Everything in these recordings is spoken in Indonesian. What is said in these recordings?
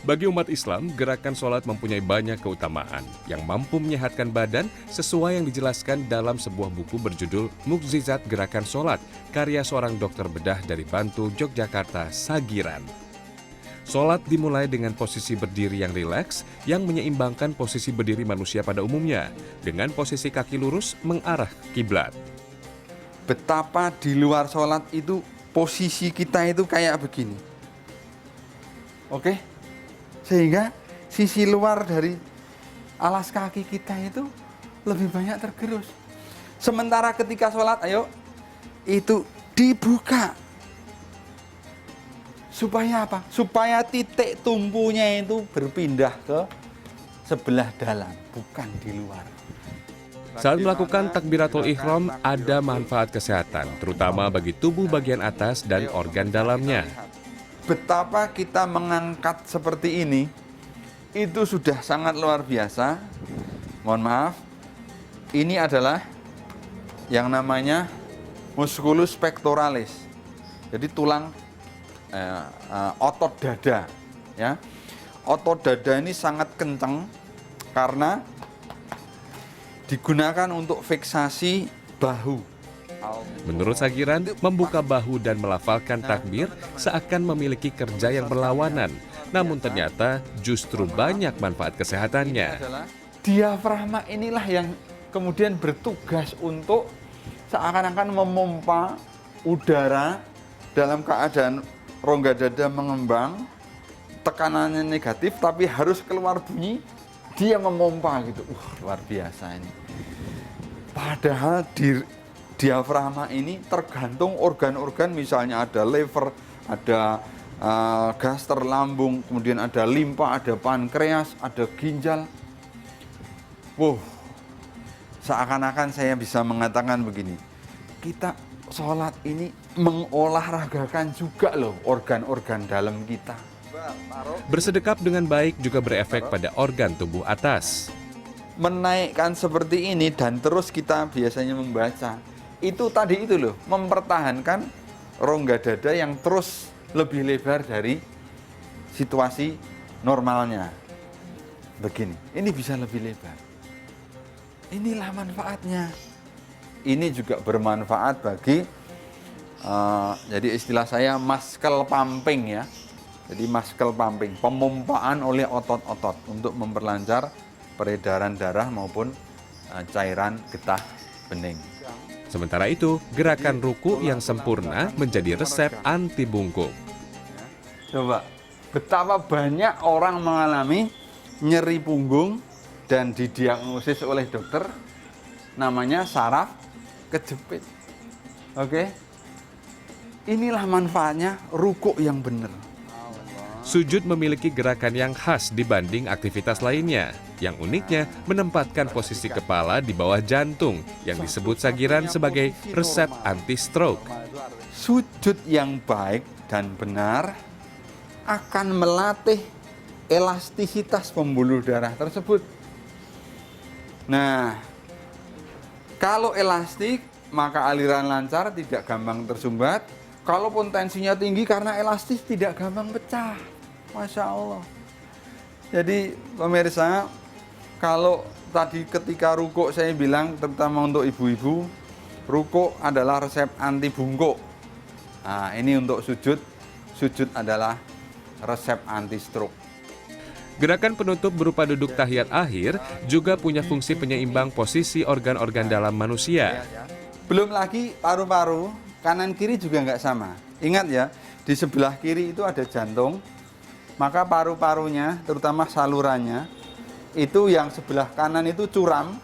Bagi umat Islam, gerakan sholat mempunyai banyak keutamaan yang mampu menyehatkan badan sesuai yang dijelaskan dalam sebuah buku berjudul Mukjizat Gerakan Sholat, karya seorang dokter bedah dari Bantul, Yogyakarta, Sagiran. Sholat dimulai dengan posisi berdiri yang rileks yang menyeimbangkan posisi berdiri manusia pada umumnya dengan posisi kaki lurus mengarah kiblat. Betapa di luar sholat itu posisi kita itu kayak begini. Oke? Sehingga sisi luar dari alas kaki kita itu lebih banyak tergerus. Sementara ketika sholat, ayo, itu dibuka. Supaya apa? Supaya titik tumpunya itu berpindah ke sebelah dalam, bukan di luar. Saat melakukan takbiratul ihram, ada manfaat kesehatan, terutama bagi tubuh bagian atas dan organ dalamnya. Betapa kita mengangkat seperti ini, itu sudah sangat luar biasa. Mohon maaf, ini adalah yang namanya musculus pectoralis. Jadi tulang otot dada, ya. Otot dada ini sangat kencang karena digunakan untuk fiksasi bahu. Menurut Sagiran, membuka bahu dan melafalkan takbir seakan memiliki kerja yang berlawanan. Namun ternyata justru banyak manfaat kesehatannya. Diafragma inilah yang kemudian bertugas untuk seakan-akan memompa udara dalam keadaan rongga dada mengembang, tekanannya negatif tapi harus keluar bunyi, dia memompa gitu. Luar biasa ini. Padahal diafragma ini tergantung organ-organ, misalnya ada liver, ada gaster lambung, kemudian ada limpa, ada pankreas, ada ginjal. Seakan-akan saya bisa mengatakan begini, kita sholat ini mengolahragakan juga loh organ-organ dalam kita. Bersedekap dengan baik juga berefek pada organ tubuh atas. Menaikkan seperti ini dan terus kita biasanya membaca, itu tadi itu loh, mempertahankan rongga dada yang terus lebih lebar dari situasi normalnya. Begini, ini bisa lebih lebar. Inilah manfaatnya. Ini juga bermanfaat bagi, jadi istilah saya muscle pumping ya. Jadi muscle pumping, pemompaan oleh otot-otot untuk memperlancar peredaran darah maupun cairan getah bening. Sementara itu, gerakan ruku yang sempurna menjadi resep anti bungkuk. Coba, betapa banyak orang mengalami nyeri punggung dan didiagnosis oleh dokter namanya saraf kejepit. Oke? Inilah manfaatnya ruku yang benar. Sujud memiliki gerakan yang khas dibanding aktivitas lainnya. Yang uniknya menempatkan posisi kepala di bawah jantung yang disebut Sagiran sebagai resep anti-stroke. Sujud yang baik dan benar akan melatih elastisitas pembuluh darah tersebut. Nah, kalau elastik maka aliran lancar, tidak gampang tersumbat. Kalaupun tensinya tinggi karena elastis tidak gampang pecah. Masya Allah. Jadi pemirsa, kalau tadi ketika rukuk saya bilang, terutama untuk ibu-ibu, rukuk adalah resep anti bungkuk. Nah, ini untuk sujud adalah resep anti stroke. Gerakan penutup berupa duduk tahiyat akhir juga punya fungsi penyeimbang posisi organ-organ dalam manusia. Belum lagi paru-paru, kanan kiri juga nggak sama. Ingat ya, di sebelah kiri itu ada jantung, maka paru-parunya, terutama salurannya, itu yang sebelah kanan itu curam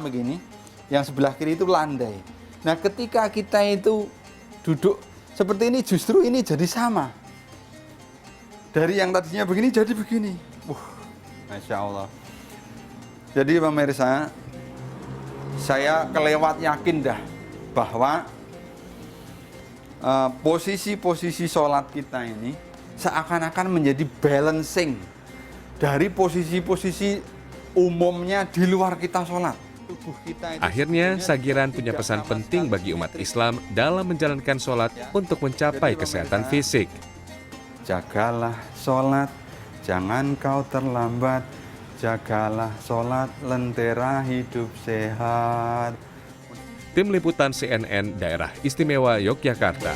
begini, yang sebelah kiri itu landai. Nah, ketika kita itu duduk seperti ini, justru ini jadi sama. Dari yang tadinya begini jadi begini. Masya Allah. Jadi pemirsa, saya kelewat yakin dah bahwa posisi-posisi sholat kita ini seakan-akan menjadi balancing dari posisi-posisi umumnya di luar kita sholat. Akhirnya, Sagiran punya pesan penting bagi umat Islam dalam menjalankan sholat untuk mencapai kesehatan fisik. Jagalah sholat jangan kau terlambat, jagalah sholat, lentera hidup sehat. Tim Liputan CNN Daerah Istimewa Yogyakarta.